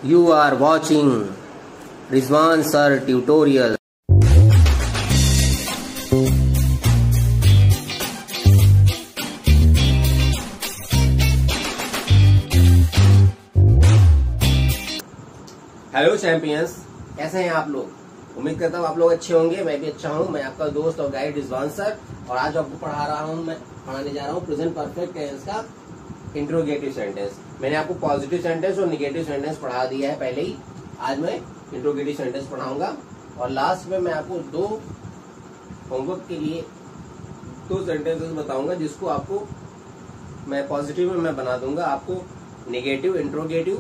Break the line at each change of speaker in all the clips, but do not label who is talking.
You are watching Rizwan Sir Tutorial. Hello champions, कैसे हैं आप लोग। उम्मीद करता हूँ आप लोग अच्छे होंगे। मैं भी अच्छा हूँ। मैं आपका दोस्त और गाइड रिजवान सर, और आज आपको पढ़ाने जा रहा हूँ प्रेजेंट परफेक्ट टेंस का इंट्रोगेटिव सेंटेंस। मैंने आपको पॉजिटिव सेंटेंस और निगेटिव सेंटेंस पढ़ा दिया है पहले ही। आज मैं इंट्रोगेटिव सेंटेंस पढ़ाऊंगा और लास्ट में मैं आपको दो होमवर्क के लिए दो सेंटेंसेस बताऊंगा, जिसको आपको मैं पॉजिटिव में मैं बना दूंगा। आपको निगेटिव इंट्रोगेटिव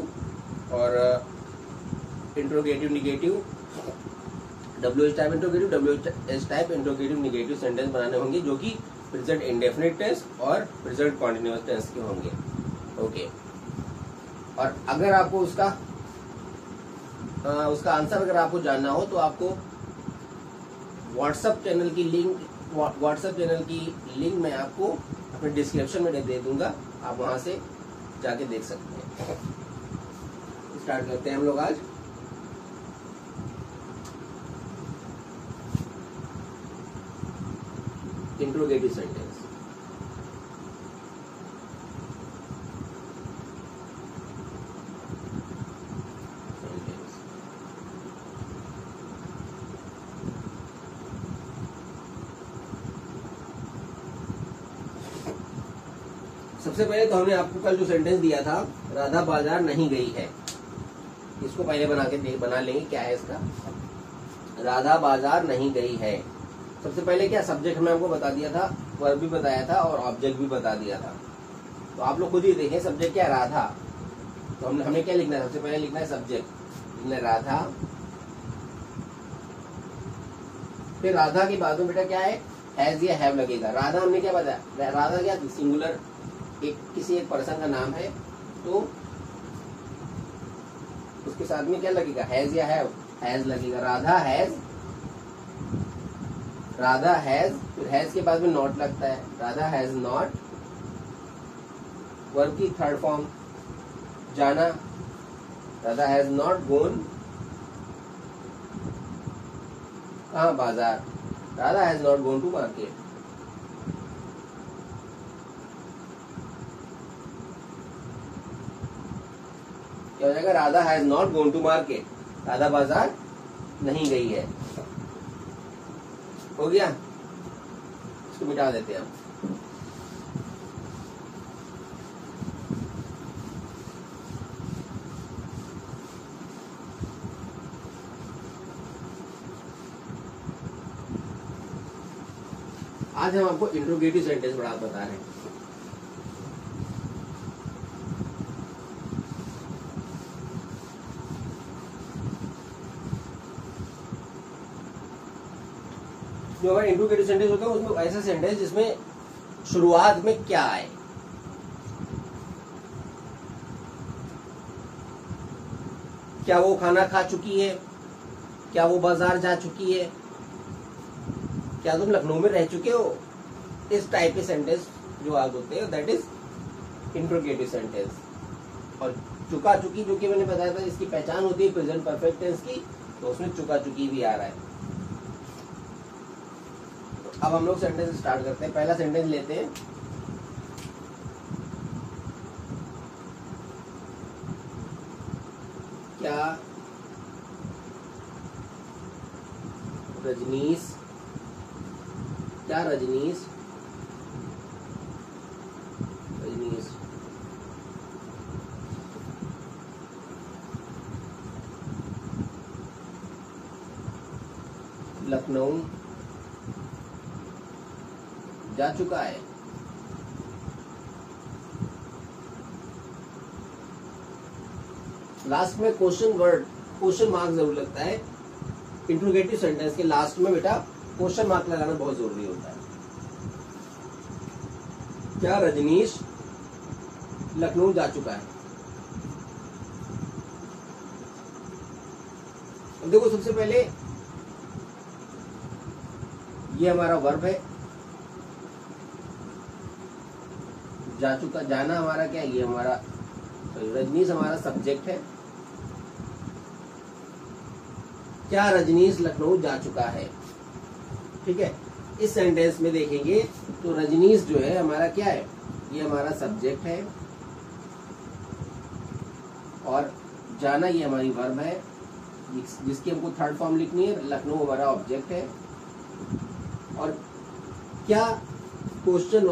और interrogative negative, WH type interrogative, WH type interrogative negative sentence बनाने होंगे, जो कि प्रेजेंट इंडेफिनिट टेंस और प्रेजेंट कॉन्टिन्यूअस टेंस के होंगे। ओके, और अगर आपको उसका आंसर अगर आपको जानना हो तो आपको व्हाट्सएप चैनल की लिंक मैं आपको अपने डिस्क्रिप्शन में दे दूंगा। आप वहां से जाके देख सकते हैं। स्टार्ट करते हैं हम लोग आज। Interrogative sentence. सबसे पहले तो हमने आपको कल जो सेंटेंस दिया था, राधा बाजार नहीं गई है, इसको पहले बना लेंगे। क्या है इसका? राधा बाजार नहीं गई है। सबसे पहले क्या सब्जेक्ट में हमको बता दिया था, वर्ब भी बताया था और ऑब्जेक्ट भी बता दिया था। तो आप लोग खुद ही देखें, सब्जेक्ट क्या है? राधा। तो हमें क्या लिखना है? सबसे पहले लिखना है सब्जेक्ट, लिखना है राधा। फिर राधा की बाद में बेटा क्या है? हैज या हैव लगेगा। राधा हमने क्या बताया? राधा क्या सिंगुलर किसी एक पर्सन का नाम है, तो उसके साथ में क्या लगेगा? हैज या हैव? हैज लगेगा। राधा हैज, राधा हैज, फिर हैज के बाद में नॉट लगता है, राधा हैज नॉट। वर्ब की थर्ड फॉर्म जाना, राधा हैज नॉट गोन कहाँ? बाजार। Radha has not gone to market. क्या हो जाएगा? Radha has not gone to market. Radha बाजार नहीं गई है। हो गया? इसको मिटा देते हैं हम। आज हम आपको इंट्रोगेटिव सेंटेंस बता रहे हैं। जो हमारे इंट्रोगेटिव सेंटेंस होता है उसमें ऐसा सेंटेंस जिसमें शुरुआत में क्या आए। क्या वो खाना खा चुकी है? क्या वो बाजार जा चुकी है? क्या तुम लखनऊ में रह चुके हो? इस टाइप के सेंटेंस जो आप होते हैं, दैट इज इंट्रोगेटिव सेंटेंस। और चुका चुकी, जो कि मैंने बताया था, इसकी पहचान होती है प्रेजेंट परफेक्ट टेंस की, तो उसमें चुका चुकी भी आ रहा है। अब हम लोग सेंटेंस स्टार्ट करते हैं। पहला सेंटेंस लेते हैं। क्या रजनीश लखनऊ जा चुका है? लास्ट में क्वेश्चन मार्क जरूर लगता है। इंट्रोगेटिव सेंटेंस के लास्ट में बेटा क्वेश्चन मार्क लगाना बहुत जरूरी होता है। क्या रजनीश लखनऊ जा चुका है? अब देखो, सबसे पहले ये हमारा वर्ब है, जा चुका, जाना हमारा क्या है, ये हमारा रजनीश हमारा सब्जेक्ट है, क्या रजनीश लखनऊ जा चुका है। ठीक है, इस सेंटेंस में देखेंगे तो रजनीश जो है हमारा क्या है, ये हमारा सब्जेक्ट है और जाना ये हमारी वर्ब है जिसकी हमको थर्ड फॉर्म लिखनी है। लखनऊ हमारा ऑब्जेक्ट है और क्या क्वेश्चन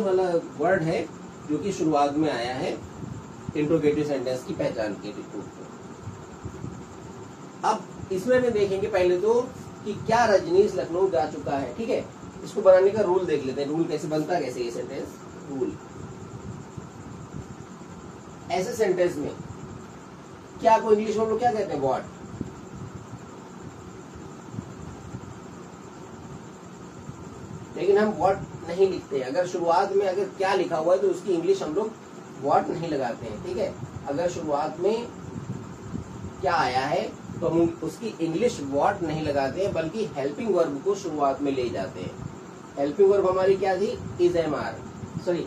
वाला वर्ड है जो कि शुरुआत में आया है इंट्रोगेटिव सेंटेंस की पहचान के लिए। अब इसमें भी देखेंगे पहले तो कि क्या रजनीश लखनऊ जा चुका है। ठीक है, इसको बनाने का रूल देख लेते हैं। रूल कैसे बनता है, कैसे ये सेंटेंस रूल। ऐसे सेंटेंस में क्या को इंग्लिश में हम लोग क्या कहते हैं, व्हाट। लेकिन हम व्हाट नहीं लिखते। अगर शुरुआत में अगर क्या लिखा हुआ है तो उसकी इंग्लिश हम लोग व्हाट नहीं लगाते हैं। ठीक है, अगर शुरुआत में क्या आया है तो हम उसकी इंग्लिश व्हाट नहीं लगाते हैं, बल्कि हेल्पिंग वर्ब को शुरुआत में ले जाते हैं। हेल्पिंग वर्ब हमारी क्या थी, इज एम आर, सॉरी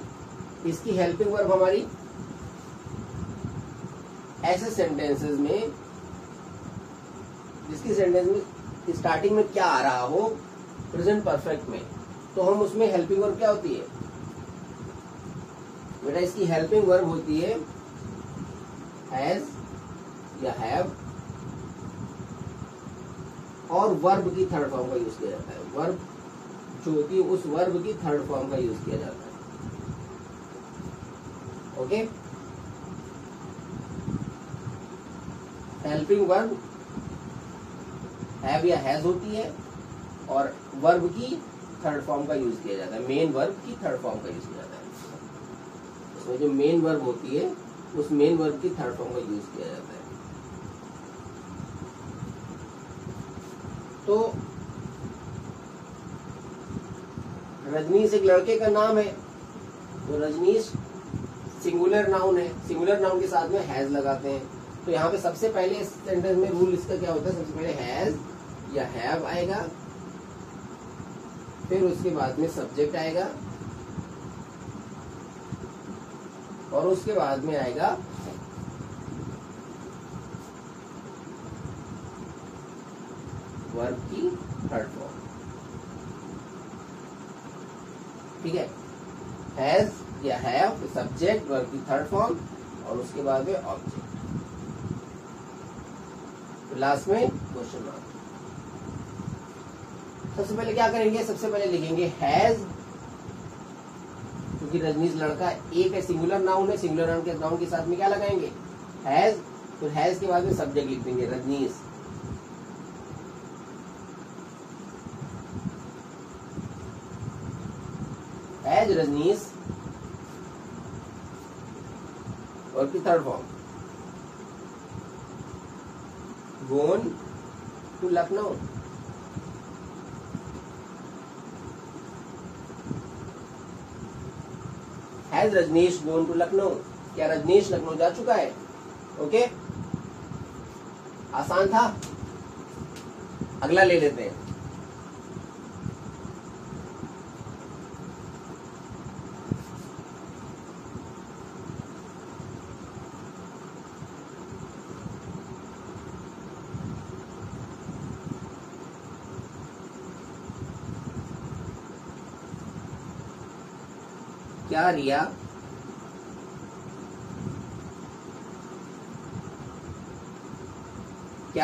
इसकी हेल्पिंग वर्ब हमारी ऐसे सेंटेंसेस में जिसकी सेंटेंस में स्टार्टिंग में क्या आ रहा हो प्रेजेंट परफेक्ट में, तो हम उसमें हेल्पिंग वर्ब क्या होती है बेटा, इसकी हेल्पिंग वर्ब होती है हैज या हैव और वर्ब की थर्ड फॉर्म का यूज किया जाता है। वर्ब जो होती है उस वर्ब की थर्ड फॉर्म का यूज किया जाता है। ओके, हेल्पिंग वर्ब हैव या हैज होती है और वर्ब की थर्ड फॉर्म का यूज किया जाता है। मेन वर्ब की थर्ड फॉर्म का यूज किया जाता है। इसमें जो मेन वर्ब होती है उस मेन वर्ब की थर्ड फॉर्म का यूज किया जाता है। तो रजनीश एक लड़के का नाम है, तो रजनीश सिंगुलर नाउन है। सिंगुलर नाउन के साथ में हैज लगाते हैं। तो यहाँ पे सबसे पहले इस सेंटेंस में रूल इसका क्या होता है, सबसे पहले हैज या हैव आएगा, फिर उसके बाद में सब्जेक्ट आएगा और उसके बाद में आएगा वर्ब की थर्ड फॉर्म। ठीक है, हैज या हैव सब्जेक्ट, वर्ब की थर्ड फॉर्म और उसके बाद में ऑब्जेक्ट, लास्ट में क्वेश्चन मार्क। सबसे पहले क्या करेंगे, सबसे पहले लिखेंगे हैज, क्योंकि रजनीश लड़का एक है, सिंगुलर नाउन है। सिंगुलर नाउन के साथ में क्या लगाएंगे, हैज। फिर हैज के बाद में सब्जेक्ट लिख देंगे रजनीश। हैज रजनीश और की third form gone to Lucknow. Has Rajneesh gone to Lucknow, क्या रजनीश लखनऊ जा चुका है। ओके, आसान था। अगला ले लेते हैं। क्या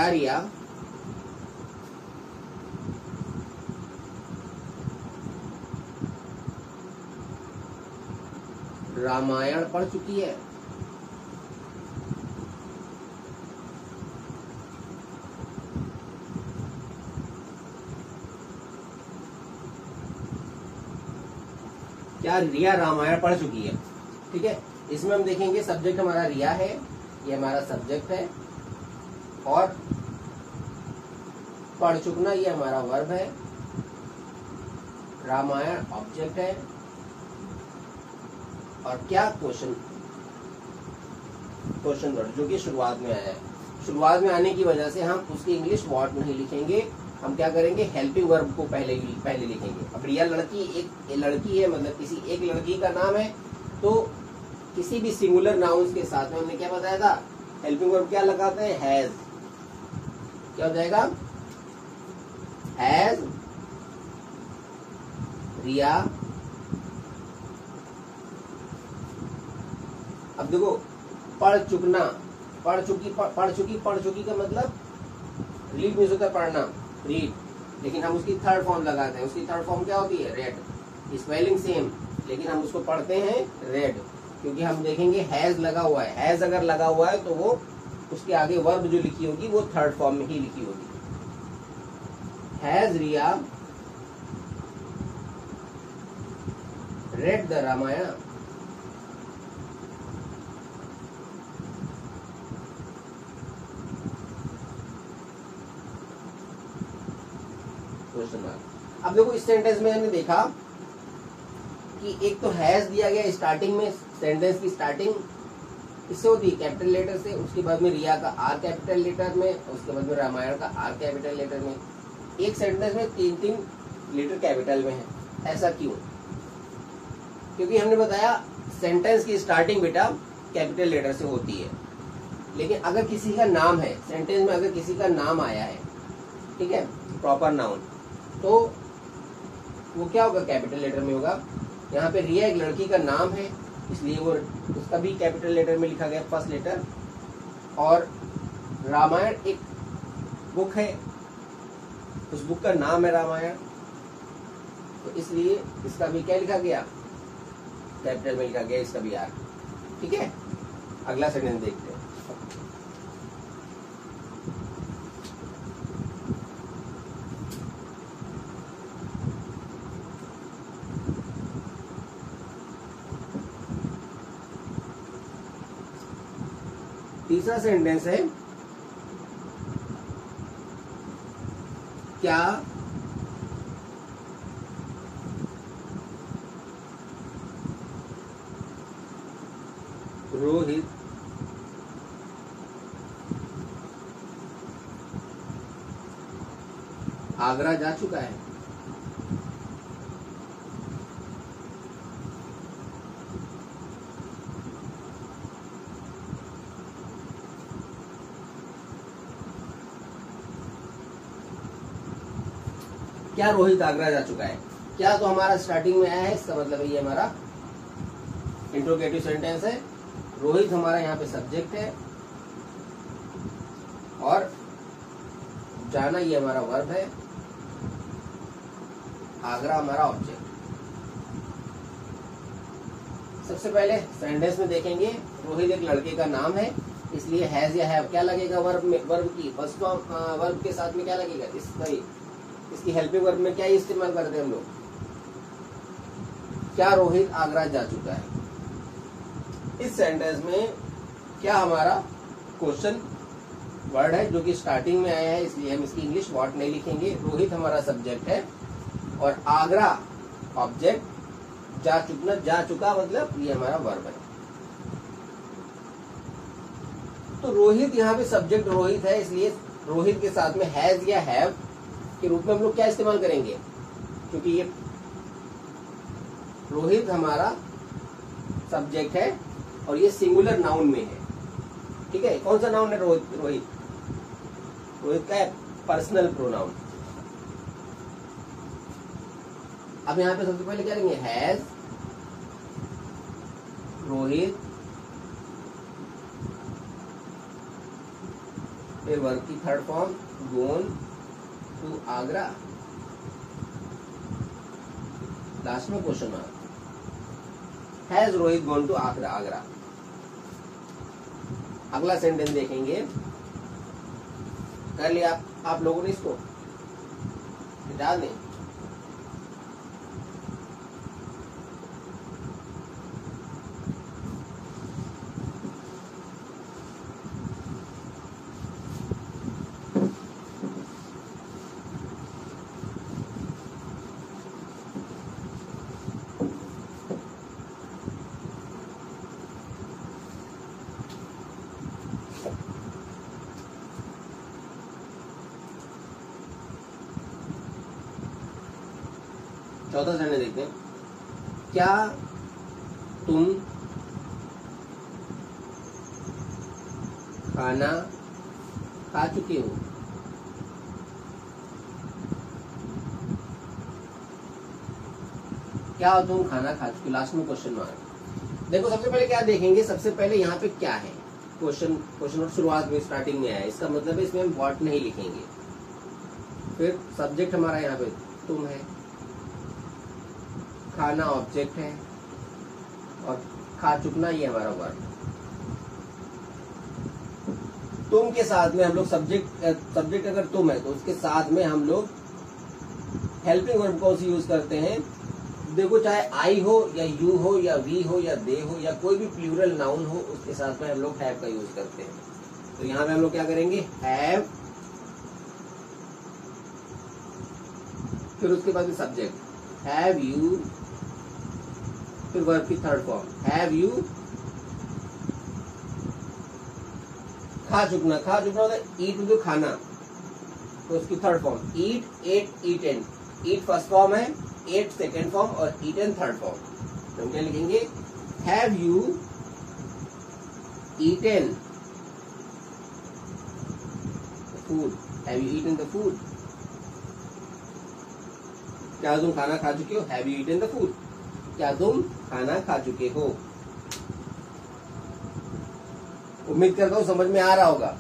रिया रामायण पढ़ चुकी है। क्या रिया रामायण पढ़ चुकी है। ठीक है, इसमें हम देखेंगे सब्जेक्ट हमारा रिया है, ये हमारा सब्जेक्ट है और पढ़ चुकना ये हमारा वर्ब है, रामायण ऑब्जेक्ट है और क्या क्वेश्चन वर्ड जो कि शुरुआत में आया है। शुरुआत में आने की वजह से हम उसकी इंग्लिश व्हाट नहीं लिखेंगे, हम क्या करेंगे हेल्पिंग वर्ब को पहले लिखेंगे। अब रिया एक लड़की है, मतलब किसी एक लड़की का नाम है, तो किसी भी सिंगुलर नाउन्स के साथ में हमने क्या बताया था, हेल्पिंग वर्ब क्या लगाते हैं, हैज। क्या हो जाएगा? हैज रिया, अब देखो पढ़ चुकना, पढ़ चुकी का मतलब रीड मीन्स होता है पढ़ना, रीड, लेकिन हम उसकी थर्ड फॉर्म लगाते हैं। उसकी थर्ड फॉर्म क्या होती है? रेड। स्पेलिंग सेम, लेकिन हम उसको पढ़ते हैं रेड, क्योंकि हम देखेंगे हैज लगा हुआ है। हैज अगर लगा हुआ है तो वो उसके आगे वर्ब जो लिखी होगी वो थर्ड फॉर्म में ही लिखी होगी। Has Riya read the Ramayana. Question mark. अब देखो इस सेंटेंस में हमने देखा कि एक तो हैज दिया गया स्टार्टिंग में, सेंटेंस की स्टार्टिंग इससे होती है कैपिटल लेटर से, उसके बाद में रिया का आर कैपिटल लेटर में, उसके बाद में रामायण का आर कैपिटल लेटर में। एक सेंटेंस में 3-3 लेटर कैपिटल में है। ऐसा क्यों? क्योंकि हमने बताया सेंटेंस की स्टार्टिंग बेटा कैपिटल लेटर से होती है, लेकिन अगर किसी का नाम है, सेंटेंस में अगर किसी का नाम आया है, ठीक है, प्रॉपर नाउन, तो वो क्या होगा? कैपिटल लेटर में होगा। यहाँ पे रिया एक लड़की का नाम है, इसलिए वो उसका भी कैपिटल लेटर में लिखा गया, फर्स्ट लेटर। और रामायण एक बुक है, उस बुक का नाम है रामायण, तो इसलिए इसका भी क्या लिखा गया? कैपिटल में लिखा गया, इसका भी आर। ठीक है, अगला सेंटेंस देखते हैं। तीसरा सेंटेंस है, क्या रोहित आगरा जा चुका है? क्या रोहित आगरा जा चुका है? क्या तो हमारा स्टार्टिंग में आया है, इसका मतलब ये हमारा इंट्रोगेटिव सेंटेंस है। रोहित हमारा यहाँ पे सब्जेक्ट है और जाना ये हमारा वर्ब है, आगरा हमारा ऑब्जेक्ट। सबसे पहले सेंटेंस में देखेंगे रोहित एक लड़के का नाम है, इसलिए हैज या हैव क्या लगेगा? वर्ब में, वर्ब की फर्स्ट फॉर्म वर्ब के साथ में क्या लगेगा? इसकी हेल्पिंग वर्ब में क्या इस्तेमाल करते हैं हम लोग? क्या रोहित आगरा जा चुका है? इस सेंटेंस में क्या हमारा क्वेश्चन वर्ड है जो कि स्टार्टिंग में आया है, इसलिए हम इसकी इंग्लिश व्हाट नहीं लिखेंगे। रोहित हमारा सब्जेक्ट है और आगरा ऑब्जेक्ट, जा चुका मतलब ये हमारा वर्ब है। तो रोहित यहाँ पे सब्जेक्ट रोहित है, इसलिए रोहित के साथ में हैज या हैव के रूप में हम लोग क्या इस्तेमाल करेंगे? क्योंकि ये रोहित हमारा सब्जेक्ट है और ये सिंगुलर नाउन में है। ठीक है, कौन सा नाउन है? रोहित। रोहित का है पर्सनल प्रोनाउन। अब यहाँ पे सबसे पहले क्या लेंगे? हैज रोहित, फिर वर्ब की third form gone to Agra, last में question mark. Has Rohit gone to Agra. अगला सेंटेंस देखेंगे। कर लिया आप लोगों ने इसको? मिटा दें। चौथा सेंटेंस देखते हैं। क्या तुम खाना खा चुके हो? क्या तुम खाना खा चुके, लास्ट में क्वेश्चन मार्क। देखो सबसे पहले क्या देखेंगे, सबसे पहले यहाँ पे क्या है, क्वेश्चन और शुरुआत में स्टार्टिंग में आया, इसका मतलब है इसमें हम व्हाट नहीं लिखेंगे। फिर सब्जेक्ट हमारा यहाँ पे तुम है, खाना ऑब्जेक्ट है, और खा चुकना ये हमारा वर्ब। तुम के साथ में हम लोग सब्जेक्ट अगर तुम है तो उसके साथ में हम लोग हेल्पिंग वर्ब कौन सी यूज करते हैं। देखो चाहे आई हो या यू हो या वी हो या दे हो या कोई भी प्लूरल नाउन हो, उसके साथ में हम लोग हैव का यूज करते हैं। तो यहाँ पे हम लोग क्या करेंगे, हैव, फिर उसके बाद सब्जेक्ट हैव यू, फिर वर्ब की थर्ड फॉर्म हैव यू, खा चुकना होता है ईट जो खाना, तो उसकी third form eat, ate, eaten. Eat first form है, एट सेकेंड फॉर्म और ईटन थर्ड फॉर्म। तो हम क्या लिखेंगे, have you eaten food, have you eaten the food. क्या तुम खाना खा चुके हो, have you eaten the food, क्या तुम खाना खा चुके हो। उम्मीद करता हूं समझ में आ रहा होगा।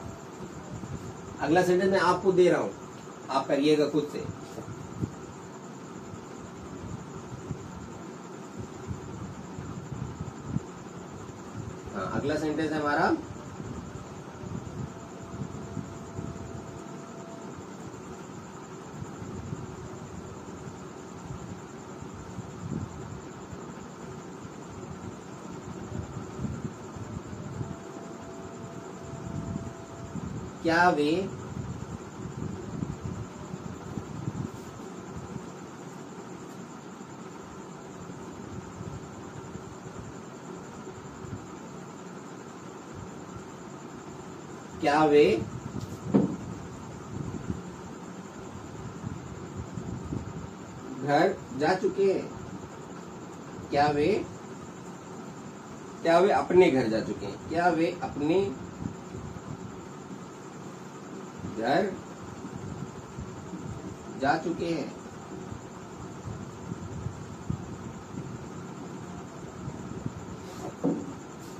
अगला सेंटेंस मैं आपको दे रहा हूं, आप करिएगा खुद से। हाँ, अगला सेंटेंस है हमारा क्या वे घर जा चुके हैं, क्या वे अपने घर जा चुके हैं, क्या वे अपने घर जा चुके हैं।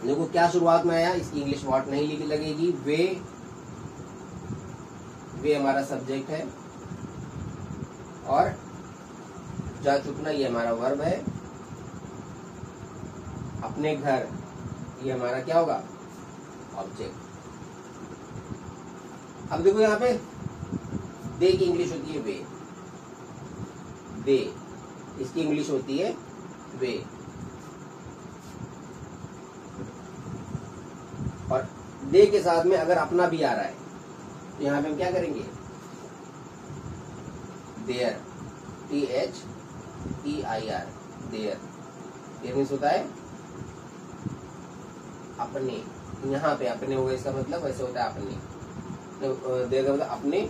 देखो क्या शुरुआत में आया, इसकी इंग्लिश वर्ड नहीं लगेगी। वे हमारा सब्जेक्ट है और जा चुकना ये हमारा वर्ब है। अपने घर ये हमारा क्या होगा, ऑब्जेक्ट। अब देखो यहाँ पे दे की इंग्लिश होती है वे, दे इसकी इंग्लिश होती है वे, और दे के साथ में अगर अपना भी आ रहा है तो यहाँ पे हम क्या करेंगे, देयर, THEIR, देयर। ये मीन्स होता है अपने, यहाँ पे अपने होगा इसका मतलब, वैसे होता है अपने। तो देयर का मतलब अपने,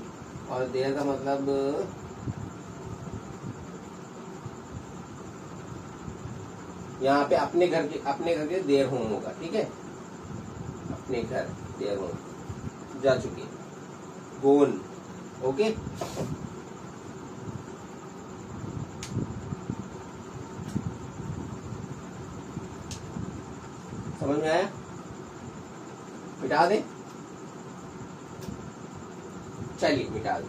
और देयर का मतलब यहाँ पे अपने घर के देयर होम होगा, ठीक है। अपने घर देयर होम, जा चुके, गोन, ओके। समझ में आया, मिटा दे, चलिए मिटा दे।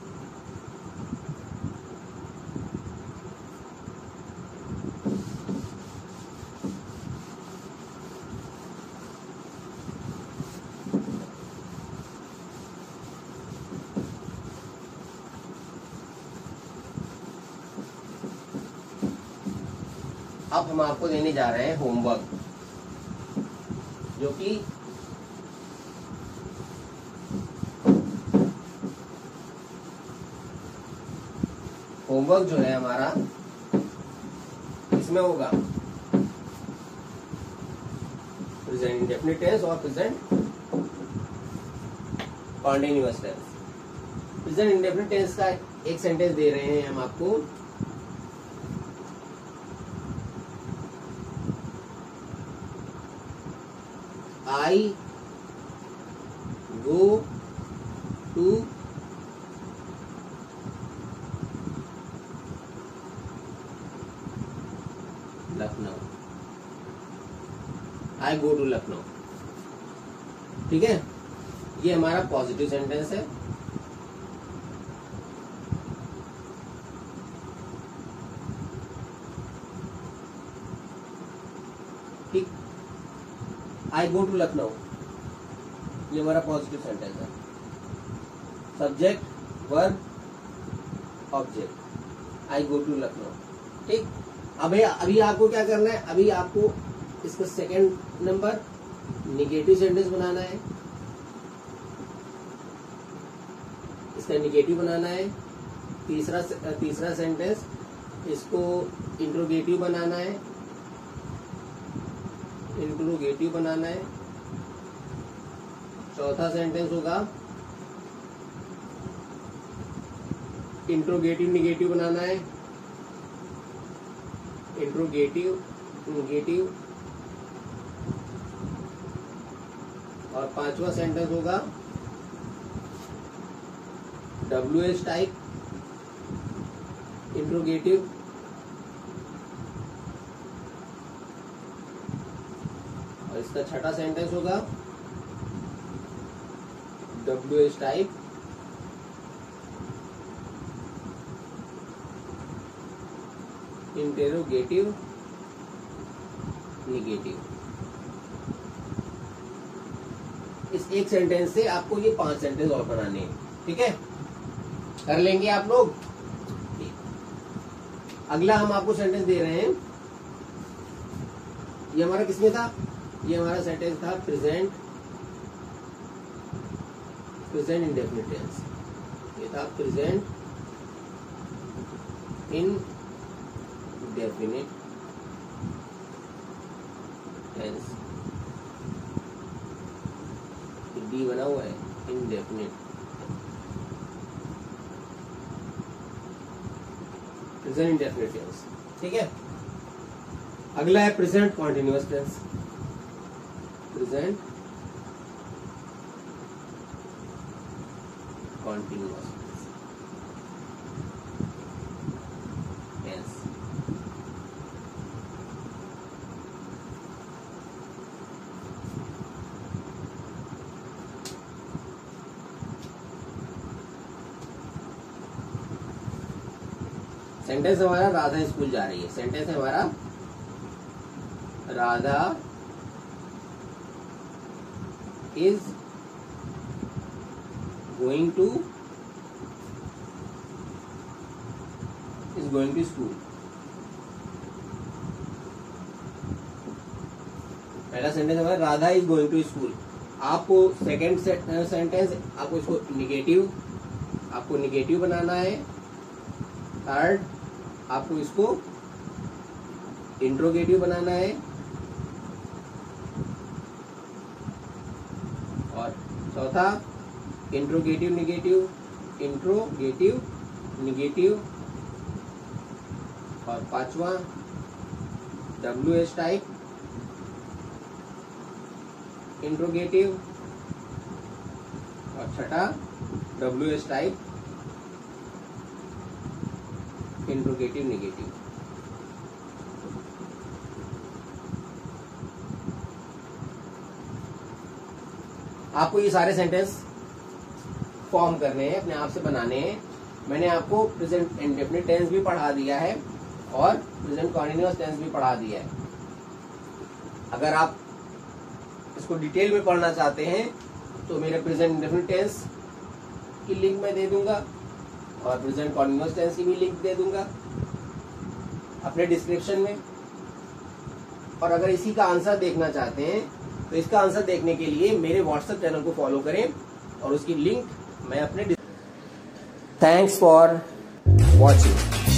अब हम आपको देने जा रहे हैं होमवर्क, जो कि होमवर्क जो है हमारा इसमें होगा प्रेजेंट इंडेफिनिट टेंस और present continuous tense. Present indefinite tense का एक सेंटेंस दे रहे हैं हम आपको, I go to I go to Lucknow. ठीक है, ये हमारा पॉजिटिव सेंटेंस है। ठीक, आई गो टू लखनऊ, ये हमारा पॉजिटिव सेंटेंस है। Subject, verb, object, I go to Lucknow. ठीक, अभी आपको क्या करना है, अभी आपको इसका सेकंड नंबर निगेटिव सेंटेंस बनाना है, इसका निगेटिव बनाना है। तीसरा सेंटेंस इसको इंट्रोगेटिव बनाना है, इंट्रोगेटिव बनाना है। चौथा सेंटेंस होगा इंट्रोगेटिव निगेटिव बनाना है, इंट्रोगेटिव निगेटिव। और पांचवा सेंटेंस होगा WH टाइप इंट्रोगेटिव। और इसका छठा सेंटेंस होगा WH टाइप इंटेरोगेटिव निगेटिव। इस एक सेंटेंस से आपको ये 5 सेंटेंस और बनाने हैं। ठीक है, कर लेंगे आप लोग। अगला हम आपको सेंटेंस दे रहे हैं, ये हमारा किसमें था, ये हमारा सेंटेंस था प्रेजेंट इंडेफिनिट टेंस। ये था प्रेजेंट इंडेफिनिट टेंस, डी बना हुआ है, इंडेफिनिट प्रेजेंट इंडेफिनिट टेंस। ठीक है, अगला है present continuous tense. Present continuous tense. Sentence हमारा राधा स्कूल जा रही है। सेंटेंस है हमारा Radha is going to school. पहला सेंटेंस हमारा Radha is going to school. आपको सेकेंड सेंटेंस आपको इसको निगेटिव बनाना है। थर्ड आपको इसको इंट्रोगेटिव बनाना है। और चौथा इंट्रोगेटिव निगेटिव। और पांचवा WH टाइप इंट्रोगेटिव। और छठा WH टाइप इंट्रोगेटिव निगेटिव। आपको ये सारे सेंटेंस फॉर्म करने हैं, अपने आप से बनाने हैं। मैंने आपको प्रेजेंट इंडेफिनिट टेंस भी पढ़ा दिया है और प्रेजेंट कॉन्टिन्यूअस टेंस भी पढ़ा दिया है। अगर आप इसको डिटेल में पढ़ना चाहते हैं तो मेरे प्रेजेंट इंडेफिनिट टेंस की लिंक मैं दे दूंगा और प्रेजेंट कॉन्टिन्यूअस टेंस की भी लिंक दे दूंगा अपने डिस्क्रिप्शन में। और अगर इसी का आंसर देखना चाहते हैं तो इसका आंसर देखने के लिए मेरे व्हाट्सएप चैनल को फॉलो करें और उसकी लिंक मैं अपने। Thanks for watching.